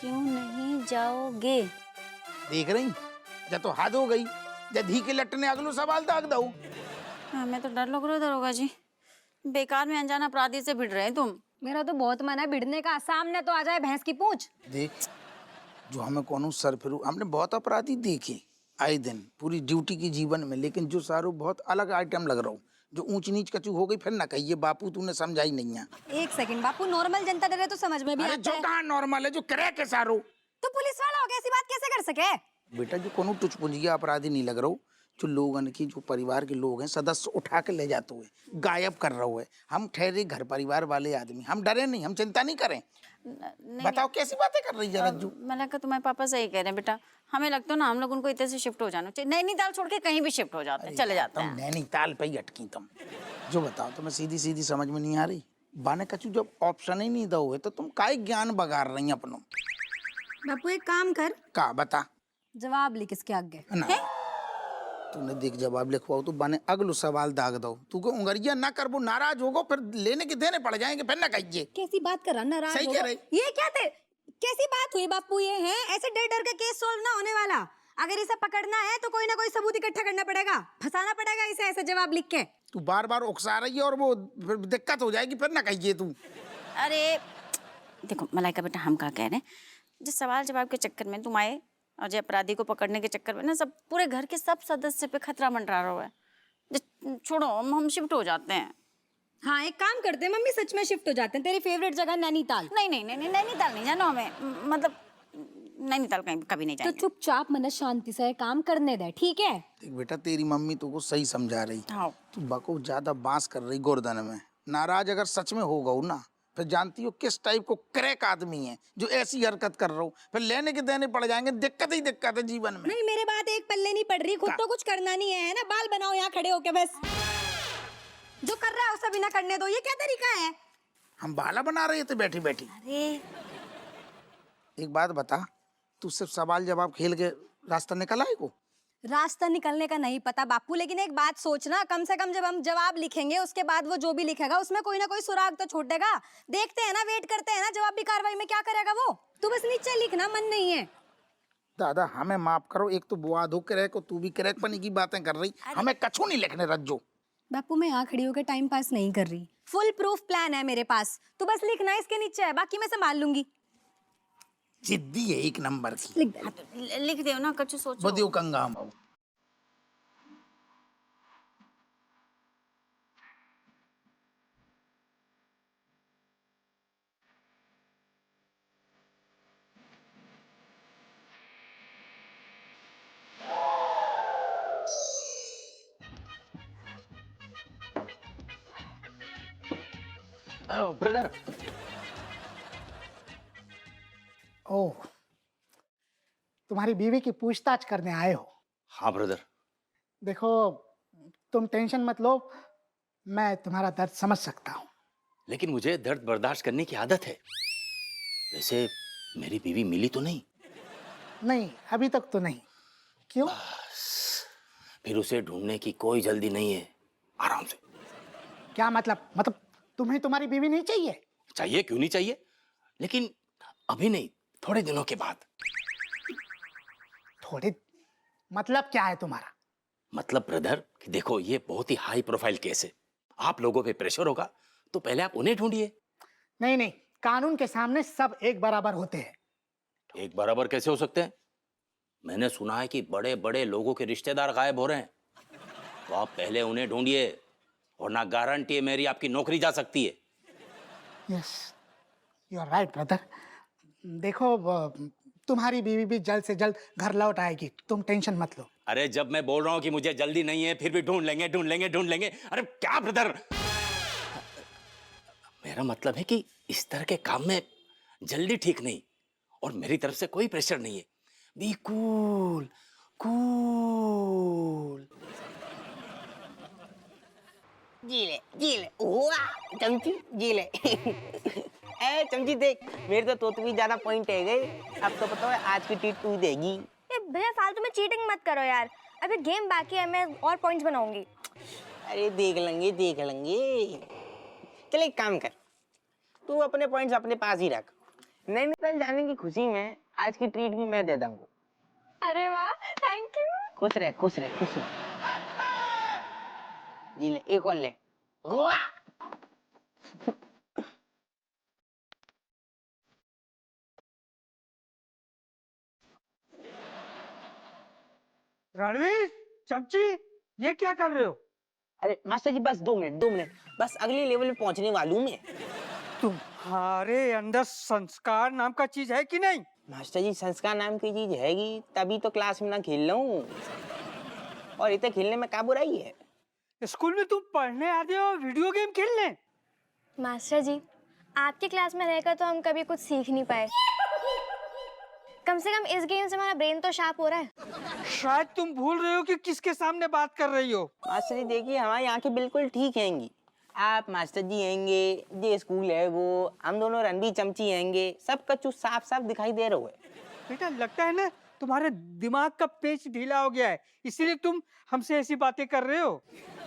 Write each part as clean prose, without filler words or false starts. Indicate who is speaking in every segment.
Speaker 1: क्यों नहीं जाओगे?
Speaker 2: देख रही या तो हद हो गई या धी के लट्टने अगलो सवाल दाग दो।
Speaker 1: हमें तो डर लग रहा है दरोगा जी, बेकार में अनजान अपराधी से भिड़ रहे हैं तुम।
Speaker 3: मेरा तो बहुत मन है भिड़ने का, सामने तो आ जाए भैंस की पूंछ।
Speaker 2: देख जो हमें कौन सर फिरू, हमने बहुत अपराधी देखे आए दिन पूरी ड्यूटी की जीवन में, लेकिन जो सारू बहुत अलग आइटम लग रहा हूँ। जो ऊंच नीच कचू हो गई फिर ना कहिए बापू तूने समझाई नहीं है।
Speaker 3: एक सेकंड बापू, नॉर्मल जनता डरे तो समझ में भी
Speaker 2: अरे
Speaker 3: आता
Speaker 2: जो
Speaker 3: है।
Speaker 2: कहाँ नॉर्मल है, जो करे के सारू।
Speaker 3: तो पुलिस वाला हो गया, ऐसी बात कैसे कर सके?
Speaker 2: बेटा जो कोनो टुच पुंजिया अपराधी नहीं लग रहा हूँ, जो लोगन की जो परिवार के लोग हैं सदस्य उठा के ले जाते हुए गायब कर रहा हुआ है। हम ठहरे घर परिवार वाले आदमी, हम डरे नहीं, हम चिंता नहीं करें। बताओ कैसी बातें कर रही है रज्जू।
Speaker 1: मैंने कहा तुम्हारे पापा सही कह रहे हैं बेटा, हमें लगता है ना हम लोग उनको इतने से शिफ्ट हो जाना चाहिए, नैनीताल छोड़ के कहीं भी शिफ्ट हो जाते हैं, चले जाते
Speaker 2: तुम
Speaker 1: हैं।
Speaker 2: नैनीताल पे ही अटकी तुम। जो बताओ तुम्हें सीधी सीधी समझ में नहीं आ रही। बाने कचू जब ऑप्शन ही नहीं दोगे तो तुम काहे ज्ञान बगाड़ रही हैं अपनों।
Speaker 3: बापू एक काम कर,
Speaker 2: का बता
Speaker 3: जवाब लिख इसके आगे।
Speaker 2: ना तूने देख जवाब लिखवाओ तो बाने अगलो सवाल दाग दो। तू को उंगरिया ना कर, वो नाराज होगो फिर लेने के देने पड़ जाएंगे, फिर ना कहिए।
Speaker 3: कैसी बात कर रहा, नाराज
Speaker 2: सही
Speaker 3: हो
Speaker 2: कह
Speaker 3: गया?
Speaker 2: रही।
Speaker 3: ये क्या थे, कैसी बात हुई बापू? ये है ऐसे डर डर के केस सोल्व ना होने वाला। अगर इसे पकड़ना है तो कोई ना कोई सबूत इकट्ठा करना पड़ेगा, फंसाना पड़ेगा इसे ऐसे जवाब लिख के।
Speaker 2: तू बार बार उकसा रही है और वो फिर दिक्कत हो जाएगी, फिर ना कहिए तू।
Speaker 1: अरे देखो मलाइका बेटा, हम क्या कह रहे हैं, जिस सवाल जवाब के चक्कर में तुम आए और जो अपराधी को पकड़ने के चक्कर में ना सब पूरे घर के सब सदस्य पे खतरा मंडरा रहा है। छोड़ो हम शिफ्ट हो जाते हैं।
Speaker 3: हाँ एक काम करते हैं मम्मी, सच में शिफ्ट हो जाते हैं। तेरी फेवरेट जगह नैनीताल।
Speaker 1: नहीं नहीं नहीं नहीं, नैनीताल नहीं जाना हमें, मतलब नैनीताल कहीं कभी नहीं
Speaker 3: तो
Speaker 1: जाएंगे।
Speaker 3: चुपचाप मन शांति से काम करने दे, ठीक है?
Speaker 2: देख बेटा तेरी मम्मी तो को सही समझा रही,
Speaker 1: हाँ।
Speaker 2: तू बको ज्यादा बांस कर रही गोरदन में। नाराज अगर सच में होगा ना फिर जानती हो किस टाइप को क्रैक आदमी है जो ऐसी हरकत कर रहा हूँ, फिर लेने के देने पड़ जाएंगे। दिक्कत ही दिक्कत है जीवन में।
Speaker 3: नहीं मेरे बात एक पल्ले नहीं पड़ रही, खुद तो कुछ करना नहीं है ना, बाल बनाओ यहाँ खड़े होके बस। जो कर रहा है उसे बिना करने दो, ये क्या तरीका है?
Speaker 2: हम बाला बना रहे थे बैठी बैठी।
Speaker 1: अरे
Speaker 2: एक बात बता, तू सिर्फ सवाल जवाब खेल के रास्ता निकल आए को?
Speaker 3: रास्ता निकलने का नहीं पता बापू, लेकिन एक बात सोचना, कम से कम जब हम जवाब लिखेंगे उसके बाद वो जो भी लिखेगा उसमें कोई ना कोई सुराग तो छूटेगा। देखते हैं ना, वेट करते हैं ना, जवाबी कार्रवाई में क्या करेगा वो। तू बस नीचे लिखना, मन नहीं है।
Speaker 2: दादा हमें माफ करो, एक तो बुआ धो क्रैक को तू भी क्रैक पनी की बातें कर रही, हमें कछू नहीं लिखने रज्जो।
Speaker 3: बापू मैं यहाँ खड़ी होकर टाइम पास नहीं कर रही, फुल प्रूफ प्लान है मेरे पास। तू बस लिखना इसके नीचे है, बाकी मैं संभाल लूंगी।
Speaker 2: जिद्दी है एक नंबर की।
Speaker 3: लिख दे।
Speaker 1: लिख दो ना, कुछ सोचो।
Speaker 2: बदियो कंगाम हो।
Speaker 4: ब्रदर।
Speaker 5: ओह, तुम्हारी बीवी की पूछताछ करने आए हो?
Speaker 4: हाँ ब्रदर।
Speaker 5: देखो तुम टेंशन मत लो, मैं तुम्हारा दर्द समझ सकता हूँ।
Speaker 4: लेकिन मुझे दर्द बर्दाश्त करने की आदत है। वैसे मेरी बीवी मिली तो नहीं?
Speaker 5: नहीं अभी तक तो नहीं। क्यों?
Speaker 4: फिर उसे ढूंढने की कोई जल्दी नहीं है, आराम से।
Speaker 5: क्या मतलब तुम्हें तुम्हारी बीवी नहीं चाहिए?
Speaker 4: चाहिए, क्यों नहीं चाहिए, लेकिन अभी नहीं, थोड़े दिनों के बाद।
Speaker 5: थोड़े मतलब क्या है तुम्हारा?
Speaker 4: मतलब ब्रदर कि देखो ये बहुत ही हाई प्रोफाइल केस है, आप लोगों पे प्रेशर होगा तो पहले आप उन्हें ढूंढिए।
Speaker 5: नहीं नहीं, कानून के सामने सब एक बराबर होते हैं।
Speaker 4: एक बराबर कैसे हो सकते हैं? मैंने सुना है कि बड़े बड़े लोगों के रिश्तेदार गायब हो रहे हैं, तो आप पहले उन्हें ढूंढिए, और ना गारंटी है मेरी आपकी नौकरी जा सकती है।
Speaker 5: Yes you are right brother. देखो तुम्हारी बीवी भी जल्द से जल्द घर लौट आएगी, तुम टेंशन मत लो।
Speaker 4: अरे जब मैं बोल रहा हूं कि मुझे जल्दी नहीं है फिर भी ढूंढ लेंगे ढूंढ लेंगे ढूंढ लेंगे, अरे क्या ब्रदर, मेरा मतलब है कि इस तरह के काम में जल्दी ठीक नहीं, और मेरी तरफ से कोई प्रेशर नहीं है। Be cool cool.
Speaker 6: जी ले वाह चमची जी ले। ए चमची देख, मेरे तो तोत भी ज्यादा पॉइंट है गए। अब तो पता है आज की टीट तू देगी।
Speaker 7: भैया फालतू में चीटिंग मत करो यार, अभी गेम बाकी है, मैं और पॉइंट्स बनाऊंगी।
Speaker 6: अरे देख लेंगे देख लेंगे। चल एक काम कर, तू अपने पॉइंट्स अपने पास ही रख, नहीं नहीं, जाने की खुशी में आज की ट्रीट भी मैं दे दूंगा।
Speaker 7: अरे वाह, थैंक यू।
Speaker 6: खुश रहे खुश रहे खुश रहे। जी ले, एक और ले। वाह!
Speaker 8: रणवीर, चमची, ये क्या कर रहे हो?
Speaker 6: अरे मास्टर जी बस 2 मिनट 2 मिनट, बस अगले लेवल पे पहुंचने वालू मैं।
Speaker 8: तुम्हारे अंदर संस्कार नाम का चीज है कि नहीं?
Speaker 6: मास्टर जी संस्कार नाम की चीज हैगी तभी तो क्लास में ना खेल रहा हूँ, और इतने खेलने में क्या बुराई है।
Speaker 8: स्कूल में तुम पढ़ने आते हो, वीडियो गेम खेलने?
Speaker 7: मास्टर जी, आपकी क्लास में रहकर तो हम कभी कुछ सीख नहीं पाए। कम से कम इस गेम से हमारा ब्रेन तो शार्प हो रहा है।
Speaker 8: शायद तुम भूल रहे हो कि किसके सामने बात कर रही हो।
Speaker 6: मास्टर जी देखिए, हमारी आंखें बिल्कुल ठीक हैंगी। आप मास्टर जी हैंगे, ये स्कूल है वो, हम दोनों रणबीर चमची हैंगे, सब कछु साफ साफ दिखाई दे रहा है।
Speaker 8: बेटा लगता है ना तुम्हारे दिमाग का पेच ढीला हो गया है, इसीलिए तुम हमसे ऐसी बातें कर रहे हो।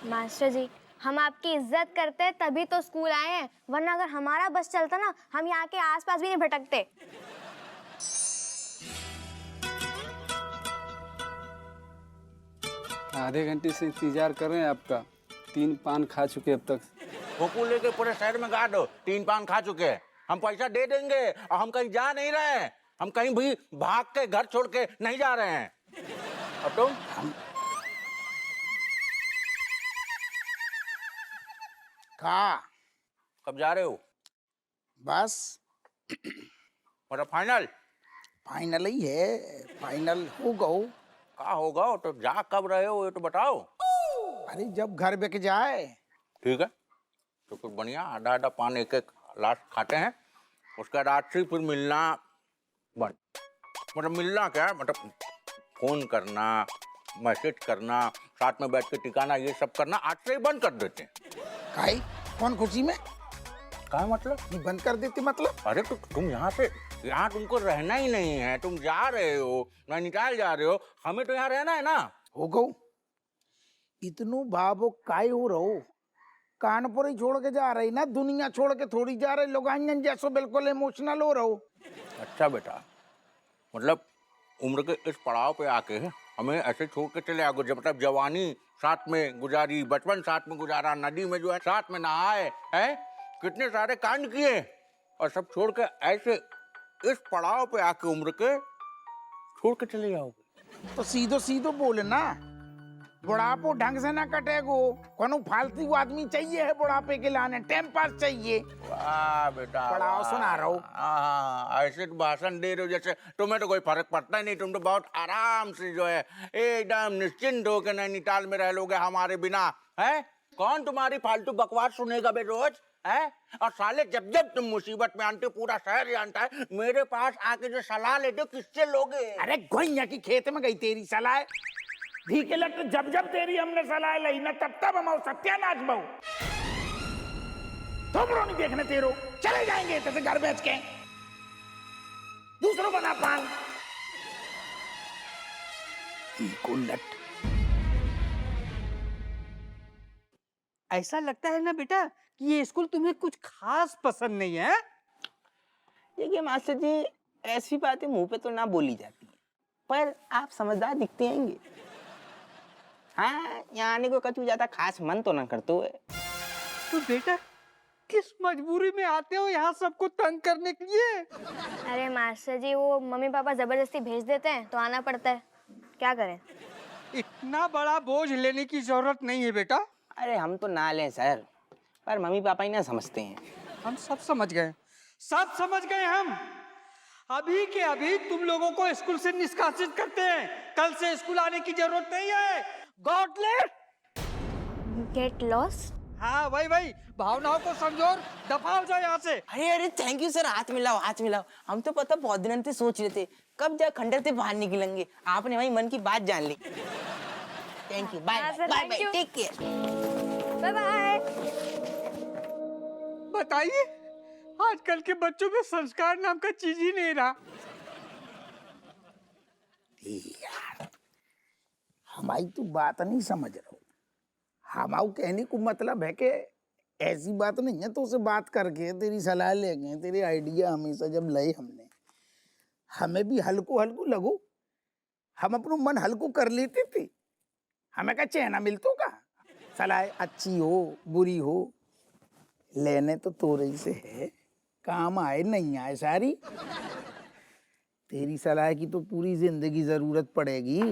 Speaker 7: मास्टर जी, हम आपकी इज्जत करते हैं तभी तो स्कूल आए हैं, वरना अगर हमारा बस चलता ना, हम यहाँ के आसपास भी नहीं भटकते।
Speaker 9: आधे घंटे से इंतजार कर रहे हैं आपका। 3 पान खा चुके अब तक।
Speaker 4: भोकू लेके पूरे शहर में गा दो, 3 पान खा चुके हैं। हम पैसा दे देंगे और हम कहीं जा नहीं रहे हैं, हम कहीं भी भाग के घर छोड़ के नहीं जा रहे हैं। और तुम?
Speaker 2: का
Speaker 4: कब जा रहे हो?
Speaker 2: बस
Speaker 4: मतलब फाइनल?
Speaker 2: फाइनल ही है, फाइनल हो गओ।
Speaker 4: क्या होगा तो जा कब रहे हो ये तो बताओ।
Speaker 2: अरे जब घर बिक जाए।
Speaker 4: ठीक है तो कुछ बढ़िया आधा आधा पान एक एक लास्ट खाते हैं, उसका रात्रि फिर मिलना बंद। मतलब मिलना क्या, मतलब फोन करना, मैसेज करना, साथ में बैठ के टिकाना, ये सब करना आज से ही बंद कर देते हैं।
Speaker 2: काई कौन खुशी में
Speaker 4: क्या मतलब?
Speaker 2: ये बंद कर देते मतलब?
Speaker 4: अरे तो तुम यहाँ तुमको रहना ही नहीं है, तुम जा रहे हो नैनीताल जा रहे हो, हमें तो यहाँ रहना है ना।
Speaker 2: हो गओ इतनो बाबो काय हो रहो, कानपुर ही छोड़ के जा रही ना, दुनिया छोड़ के थोड़ी जा रही। लोग जैसो बिल्कुल इमोशनल हो रहो।
Speaker 4: अच्छा बेटा, मतलब उम्र के इस पड़ाव पे आके हमें ऐसे छोड़ के चले आओगे? जब मतलब जवानी साथ में गुजारी, बचपन साथ में गुजारा, नदी में जो है साथ में नहाए हैं, कितने सारे कांड किए, और सब छोड़ के ऐसे इस पड़ाव पे आके उम्र के छोड़ के चले जाओगे?
Speaker 2: तो सीधो सीधो बोले ना, बुढ़ापो ढंग से ना कटेगो। कोनो फालतू आदमी चाहिए है बुढ़ापे के लाने, टाइम पास चाहिए।
Speaker 4: वाह बेटा,
Speaker 2: पढ़ाओ
Speaker 4: वाह।
Speaker 2: सुना रहा हूँ।
Speaker 4: हाँ, ऐसे तो भाषण दे रहे हो जैसे तुम्हें तो कोई फर्क पड़ता ही नहीं। तुम तो बहुत आराम से जो है एकदम निश्चिंत होकर नैनीताल में रह लोगे हमारे बिना। है कौन तुम्हारी फालतू बकवास सुनेगा बे रोज? है और साले जब जब तुम मुसीबत में आते हो, पूरा शहर जानता है, मेरे पास आके जो सलाह लेते हो किससे लोगे?
Speaker 2: अरे गोइया की खेत में गई तेरी सलाह, ठीक है लग जब जब तेरी हमने सलाह ली ना, तब तब हम सत्यानाश बहु तुम रो नहीं देखने तेरो, चले जाएंगे तैसे घर बेच के, दूसरों बना पान उलट।
Speaker 8: ऐसा लगता है ना बेटा कि ये स्कूल तुम्हें कुछ खास पसंद नहीं है।
Speaker 6: देखिए मास्टर जी, ऐसी बातें मुंह पे तो ना बोली जाती है, पर आप समझदार दिखते हैंगे। हाँ, यहाँ आने को कछु ज्यादा खास मन तो ना करते हुए।
Speaker 8: तो बेटा किस मजबूरी में आते हो यहाँ सबको तंग करने के लिए?
Speaker 7: अरे मास्टर जी, वो मम्मी पापा जबरदस्ती भेज देते हैं तो आना पड़ता है, क्या करें।
Speaker 8: इतना बड़ा बोझ लेने की जरूरत नहीं है बेटा।
Speaker 6: अरे हम तो ना लें सर, पर मम्मी पापा ही ना समझते हैं।
Speaker 8: हम सब समझ गए, सब समझ गए हम। अभी के अभी तुम लोगों को स्कूल से निष्कासित करते हैं, कल से स्कूल आने की जरूरत नहीं है। Got late.
Speaker 7: Get lost.
Speaker 8: हाँ वही भावनाओं को समझो, दफा हो जाओ यहाँ से।
Speaker 6: अरे अरे थैंक यू सर, हाथ मिलाओ हाथ मिलाओ। हम तो पता बहुत दिनों से सोच रहे थे कब जा खंडर से बाहर निकलेंगे, आपने वही मन की बात जान ली। थैंक यू, बाय
Speaker 7: हाँ sir,
Speaker 6: bye
Speaker 7: thank
Speaker 6: bye,
Speaker 7: you.
Speaker 6: Take care.
Speaker 7: Bye bye.
Speaker 8: बताइए, आजकल के बच्चों में संस्कार नाम का चीज ही नहीं रहा।
Speaker 2: यार हमारी तो बात नहीं समझ रहा हूँ। हमाऊ कहने को मतलब है कि ऐसी बात नहीं है, तो उसे बात करके तेरी सलाह लेंगे, तेरे आइडिया हमेशा जब लए हमने, हमें भी हल्को हल्को लगो, हम अपना मन हल्को कर लेते थे। हमें क्या चैना मिलतो का, सलाह अच्छी हो बुरी हो, लेने तो तोरे से है, काम आए नहीं आए सारी। तेरी सलाह की तो पूरी जिंदगी जरूरत पड़ेगी।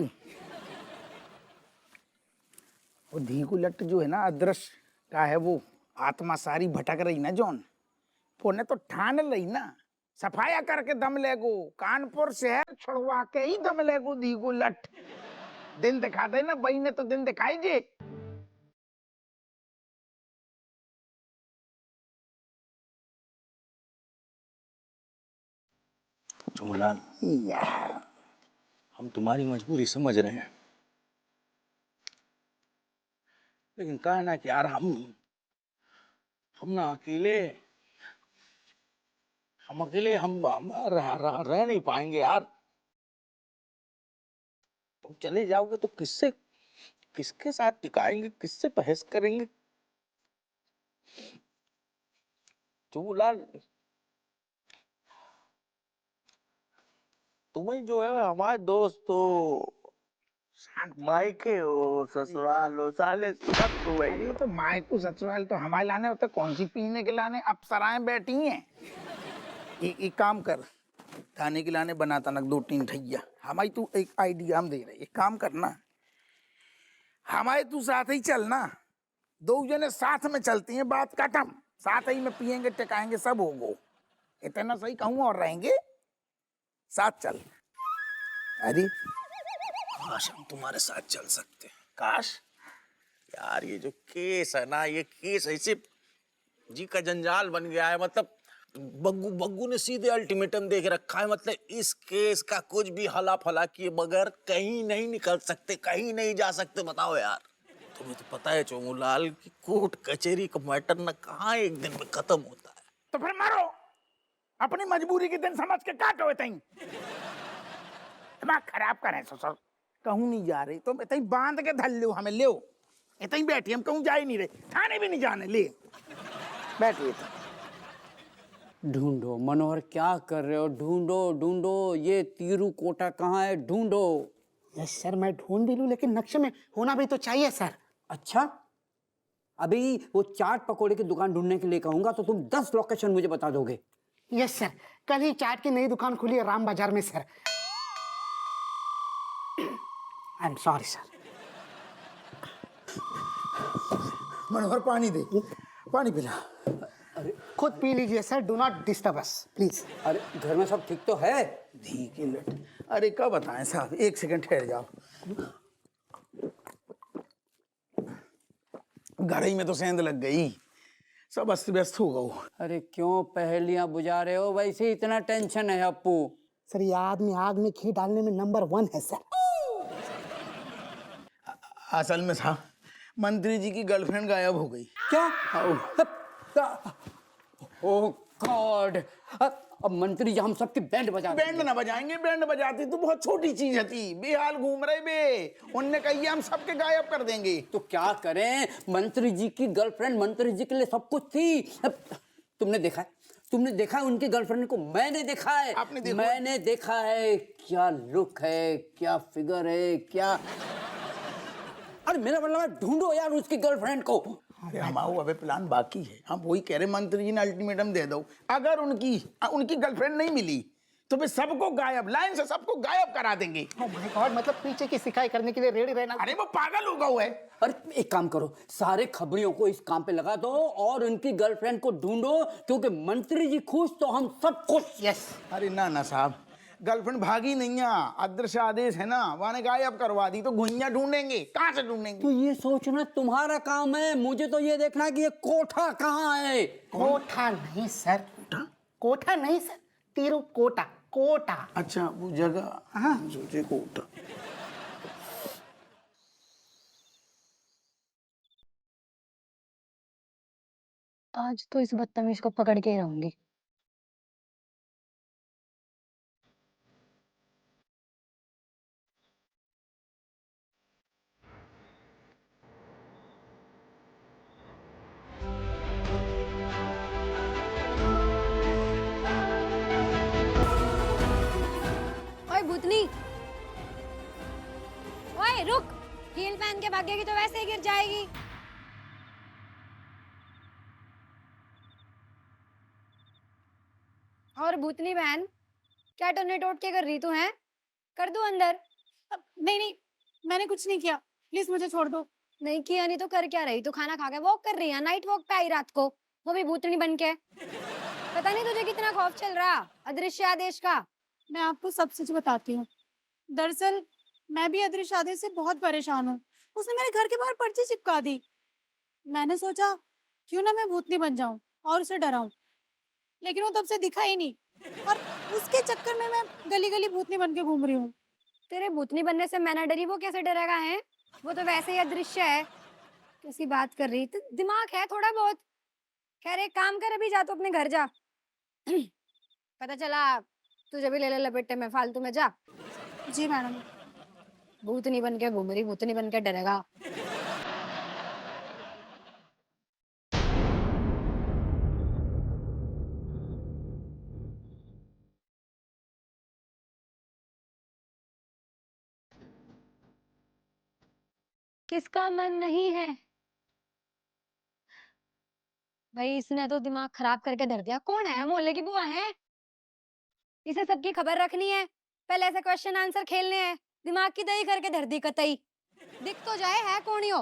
Speaker 2: वो धीकू लट जो है ना, अदृश्य का है वो आत्मा सारी भटक रही ना जौन, पुण्य तो ठान रही ना, सफाया करके दम लेगो, कानपुर शहर छुड़वा के ही दम लेगो धीकू लट। दिन दिखा दे ना बही ने, तो दिन दिखाई जे।
Speaker 4: चुमलाल,
Speaker 2: यार
Speaker 4: हम तुम्हारी मजबूरी समझ रहे हैं, लेकिन कहा ना कि यार हम ना अकेले, हम अकेले हम रह नहीं पाएंगे यार। तुम चले जाओगे तो किसके साथ टिकाएंगे, किससे बहस करेंगे? चुमलाल, तुम्हें जो है हमारे दोस्त हो, मायके हो, ससुराल हो, साले सब तुम्हें ही
Speaker 2: अरे
Speaker 4: हो।
Speaker 2: तो मायको ससुराल तो हमारे लाने होते, कौन सी पीने के लाने अप्सराएं बैठी हैं। एक काम कर, खाने के लाने बनाता नक 2-3 ठैया हमारी, तू एक आइडिया हम दे रहे, एक काम करना, हमारे तू साथ ही चलना, 2 जने साथ में चलती हैं, बात खत्म, साथ ही में पियेंगे टिकाएंगे सब होगो, इतना सही कहूँ और रहेंगे, साथ चल। अरे
Speaker 4: काश हम तुम्हारे साथ चल सकते हैं, काश। यार ये जो केस है ना, ये केस ऐसे जी का जंजाल बन गया है, मतलब बग्गू बग्गू ने सीधे अल्टीमेटम दे के रखा है, मतलब इस केस का कुछ भी हला फला किए बगैर कहीं नहीं निकल सकते, कहीं नहीं जा सकते। बताओ यार, तुम्हें तो पता है चोमूलाल की कोर्ट कचहरी का मैटर ना कहाँ एक दिन में खत्म होता है।
Speaker 2: तो फिर मारो, अपनी मजबूरी के दिन समझ के काटो, तई दिमाग खराब करे ससुर, कहूँ नहीं जा रही तो तई बांध के धल लो, हमें ले इतनी बैठी, हम कहूँ जा ही नहीं रहे, थाने भी नहीं जाने, ले बैठिए।
Speaker 10: ढूंढो मनोहर, क्या कर रहे हो? ढूंढो ढूंढो, ये तीरू कोटा कहाँ है, ढूंढो।
Speaker 5: यस सर, मैं ढूंढ भी लूं, लेकिन नक्शे में होना भी तो चाहिए सर।
Speaker 10: अच्छा, अभी वो चाट पकोड़े की दुकान ढूंढने के लिए कहूंगा तो तुम 10 लोकेशन मुझे बता दोगे?
Speaker 5: यस सर, कल ही चाट की नई दुकान खुली है राम बाजार में sir. I am sorry sir.
Speaker 2: Manohar पानी दे, पानी पिला।
Speaker 5: खुद पी लीजिए sir, do not disturb us please.
Speaker 10: अरे घर में सब ठीक तो है?
Speaker 2: धी की लट, अरे क्या बताएं साहब, 1 सेकंड ठहर जाओ, घर ही में तो सेंध लग गई, सब अस्त व्यस्त हो गए।
Speaker 10: अरे क्यों पहेलियां बुझा रहे हो? वैसे इतना टेंशन है अप्पू?
Speaker 5: सर ये आदमी आग में घी डालने में नंबर 1 है सर।
Speaker 2: असल में साहब, मंत्री जी की गर्लफ्रेंड गायब हो गई।
Speaker 10: क्या? ओह गॉड, अब मंत्री जी हम सबकी बैंड बजा
Speaker 2: बैंड ना बजाएंगे, बैंड बजाती तो बहुत छोटी चीज थी, बेहाल घूम रहे बे, उनने कही हम सबके गायब कर देंगे।
Speaker 10: तो क्या करें? मंत्री जी की गर्लफ्रेंड मंत्री जी के लिए सब कुछ थी। तुमने देखा है, तुमने देखा है उनकी गर्लफ्रेंड को? मैंने देखा है,
Speaker 2: आपने देखा?
Speaker 10: मैंने देखा है। क्या लुक है, क्या फिगर है, क्या, अरे मेरा मतलब है ढूंढो यार उसकी गर्लफ्रेंड को।
Speaker 2: अरे हमारा अबे प्लान बाकी है, हम वही कह रहे, मंत्री जी ने अल्टीमेटम दे दो, अगर उनकी गर्लफ्रेंड नहीं मिली तो वे सबको गायब, लाइन से सबको गायब करा देंगे।
Speaker 5: ओह माय गॉड, मतलब पीछे की सिकाई करने के लिए रेडी रहना।
Speaker 2: अरे वो पागल हो गया है।
Speaker 10: अरे एक काम करो, सारे खबरियों को इस काम पे लगा दो और उनकी गर्लफ्रेंड को ढूंढो, क्योंकि मंत्री जी खुश तो हम सब खुश।
Speaker 5: यस।
Speaker 2: अरे ना ना साहब, गर्लफ्रेंड भागी नहीं है, अदृश्य आदेश है ना, वहां गायब करवा दी तो घुइयां ढूंढेंगे, कहाँ से ढूंढेंगे?
Speaker 10: तो ये सोचना तुम्हारा काम है, मुझे तो ये देखना कि ये कोठा कहाँ है।
Speaker 5: कोठा नहीं सर, कोठा नहीं सर, तीरू कोटा, कोटा।
Speaker 2: अच्छा वो जगह, हाँ सोचे कोटा।
Speaker 3: आज तो इस बदतमीज को पकड़ के ही रहूंगी। भूतनी। ओए रुक, हील पहन के भागेगी तो वैसे ही गिर जाएगी। और भूतनी बहन, क्या टोने टोट के कर रही तू है? कर दूं अंदर?
Speaker 11: नहीं नहीं, मैंने कुछ नहीं किया, प्लीज मुझे छोड़ दो।
Speaker 3: नहीं किया नहीं तो कर क्या रही? तू खाना खा के वॉक कर रही है, नाइट वॉक पे आई रात को, वो भी भूतनी बन के। पता नहीं तुझे कितना खौफ चल रहा अदृश्य आदेश का।
Speaker 11: मैं आपको सब सच बताती हूँ। दरअसल मैं भी अदृश्य आदेश से बहुत परेशान हूँ। उसने मेरे घर के बाहर पर्ची चिपका दी। मैंने सोचा क्यों ना मैं भूतनी बन जाऊं और उसे डराऊं, लेकिन वो तब से दिखा ही नहीं, और उसके चक्कर में मैं गली गली भूतनी बन के घूम रही हूँ।
Speaker 3: तेरे भूतनी बनने से मैं ना डरी, वो कैसे डरेगा है? वो तो वैसे ही अदृश्य है। कैसी बात कर रही? तो दिमाग है थोड़ा बहुत। खैर एक काम कर, अभी जा तो अपने घर जा। पता चला तुझे भी ले ले लपेटे में, फालतू में जा।
Speaker 11: जी मैडम।
Speaker 3: भूतनी बन के घूम रही, भूतनी बन के डरेगा। किसका मन नहीं है भाई? इसने तो दिमाग खराब करके धर दिया। कौन है? मोहल्ले की बुआ है? इसे सबकी खबर रखनी है, पहले ऐसे क्वेश्चन आंसर खेलने हैं। दिमाग की दही करके धर दी कतई। दिख तो जाए है कौन ही हो।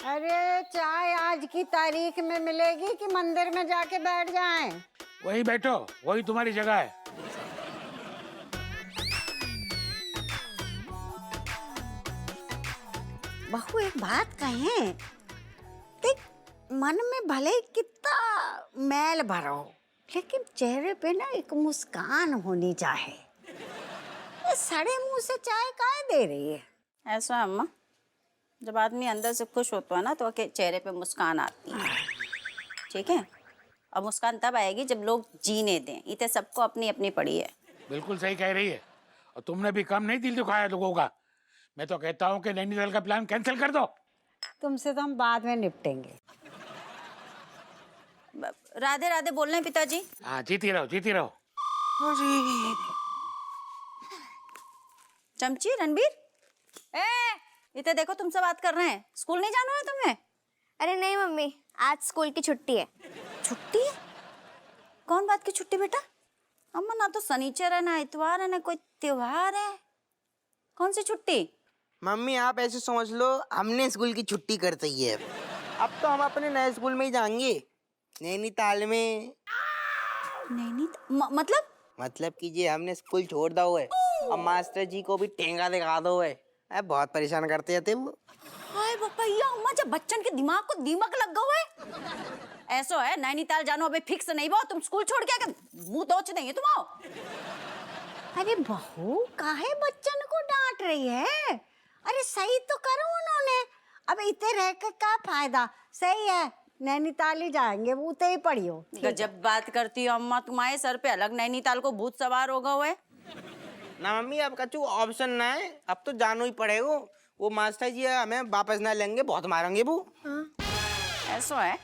Speaker 12: अरे चाय आज की तारीख में मिलेगी कि मंदिर में जाके बैठ जाएं?
Speaker 5: वही बैठो, वही तुम्हारी जगह है।
Speaker 12: बहू एक बात कहें, देख मन में भले ही कितना मैल भरा हो, लेकिन चेहरे पे ना एक मुस्कान होनी चाहिए। ये सड़े मुंह से चाय काहे दे रही है?
Speaker 1: ऐसा है अम्मा, जब आदमी अंदर से खुश होता है ना तो चेहरे पे मुस्कान आती है। ठीक है, और मुस्कान तब आएगी जब लोग जीने दें। इतने सबको अपनी अपनी पड़ी है।
Speaker 5: बिल्कुल सही कह रही है, और तुमने भी कम नहीं दिल दुखाया लोगों का। मैं तो कहता हूँ कि नैनीताल का प्लान कैंसिल कर दो।
Speaker 12: तुमसे तो हम बाद में निपटेंगे।
Speaker 1: राधे राधे बोल रहे हैं पिताजी।
Speaker 5: हाँ जीती रहो, जीती रहो।
Speaker 1: चमची, रणबीर, इतने देखो तुमसे बात कर रहे हैं। स्कूल नहीं जाना है तुम्हें?
Speaker 7: अरे नहीं मम्मी, आज स्कूल की छुट्टी है।
Speaker 1: छुट्टी है? कौन बात की छुट्टी बेटा? अम्मा ना तो शनिचर है, ना इतवार है, ना कोई त्योहार है। कौन सी छुट्टी?
Speaker 6: मम्मी आप ऐसे समझ लो, हमने स्कूल की छुट्टी कर दी है। अब तो हम अपने नए स्कूल में ही जाएंगे, नैनीताल में। मतलब कीजिए, हमने स्कूल छोड़ दो है, और मास्टर जी को भी टेंगा दिखा दो है। बहुत परेशान करते थे वो।
Speaker 1: हाय बपैया अम्मा, जब बच्चन के दिमाग को दीमक लग गया है। ऐसो है, नैनीताल जानो अभी फिक्स नहीं बो। तुम स्कूल छोड़ के मुंह दोच देंगे तुम आओ।
Speaker 12: अरे बहू काहे बच्चन को डांट रही है? अरे सही तो करो उन्होंने, अब इतने रह के क्या फायदा? सही है, नैनीताल ही जाएंगे, वो उते ही पढ़ियो।
Speaker 1: गजब बात करती हो अम्मा, तुम्हारे सर पे अलग नैनीताल को भूत सवार हो गए है।
Speaker 6: ना मम्मी अब कछु ऑप्शन ना है, अब तो जानो ही पड़ेगा। वो मास्टर जी हमें वापस ना लेंगे, बहुत मारेंगे वो।
Speaker 1: ऐसा है,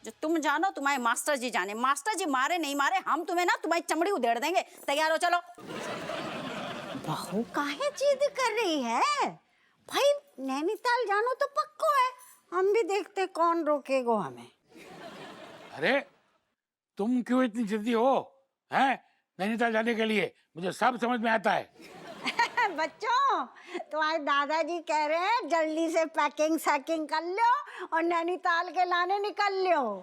Speaker 1: जो तुम जानो तुम्हारे मास्टर जी जाने। मास्टर जी मारे नहीं मारे, हम तुम्हें ना तुम्हारी चमड़ी उधेड़ देंगे। तैयार हो चलो।
Speaker 12: बहू काहे जिद कर रही है? भाई नैनीताल जानो तो पक्को है, हम भी देखते कौन रोकेगा हमें।
Speaker 5: अरे तुम क्यों इतनी जिद्दी हो हैं नैनीताल जाने के लिए? मुझे सब समझ में आता है।
Speaker 12: बच्चों तुम्हारे दादाजी कह रहे हैं जल्दी से पैकिंग सैकिंग कर लो और नैनीताल के लाने निकल लो।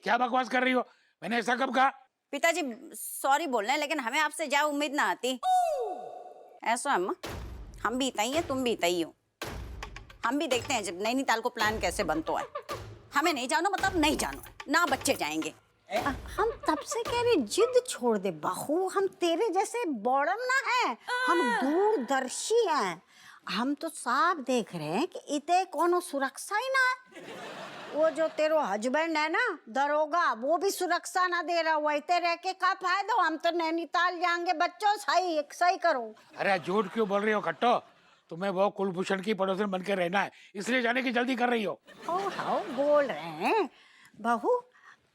Speaker 5: क्या बकवास कर रही हो? मैंने ऐसा कब कहा?
Speaker 1: पिताजी सॉरी बोल रहे हैं, लेकिन हमें आपसे ज्यादा उम्मीद ना आती। ऐसा है अम्मा, हम भी इतना ही है, तुम भी इतना ही हो। हम भी देखते हैं जब नैनीताल को प्लान कैसे बनता है। हमें नहीं जानो मतलब नहीं जानो है, ना बच्चे जाएंगे।
Speaker 12: हम तब से कह रहे जिद छोड़ दे बहू, हम तेरे जैसे बॉडम ना है, हम दूरदर्शी हैं। हम तो साफ देख रहे हैं कि इते कोनो सुरक्षा ही ना है। वो जो तेरो हस्बैंड है ना दरोगा, वो भी सुरक्षा ना दे रहा हुआ। इते रह के का फायदा? हम तो नैनीताल जाएंगे। बच्चों सही करो।
Speaker 5: अरे झूठ क्यों बोल रही हो खट्टो? तुम्हें वो कुलभूषण की पड़ोसन बन के रहना है, इसलिए जाने की जल्दी कर रही हो।
Speaker 12: हाँ बोल रहे हैं बहू,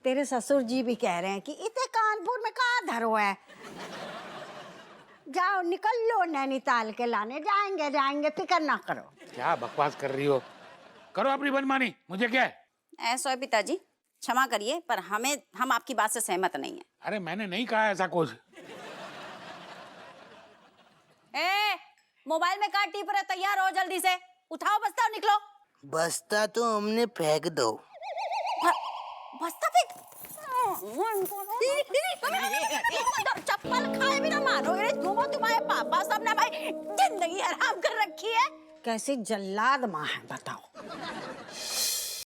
Speaker 12: तेरे ससुर जी भी कह रहे हैं कि इतने कानपुर में कहाँ धरो है। जाओ निकल लो, नैनीताल के लाने जाएंगे, फिक्र ना करो।
Speaker 5: क्या बकवास कर रही हो, करो अपनी मनमानी, मुझे क्या है।
Speaker 1: ऐसा है पिताजी, क्षमा करिए पर हम आपकी बात से सहमत नहीं है।
Speaker 5: अरे मैंने नहीं कहा ऐसा कुछ।
Speaker 1: मोबाइल में कहाँ टिप रहे, तैयार हो जल्दी से, उठाओ बस्ता और निकलो।
Speaker 6: बस्ता तो हमने फेंक दो।
Speaker 1: बस्ता फेंक। चप्पल खाए भी ना मारोगे, घूमो तुम्हारे पापा सब ना भाई जिंदगी हराम कर रखी है।
Speaker 12: कैसी जल्लाद माँ है बताओ।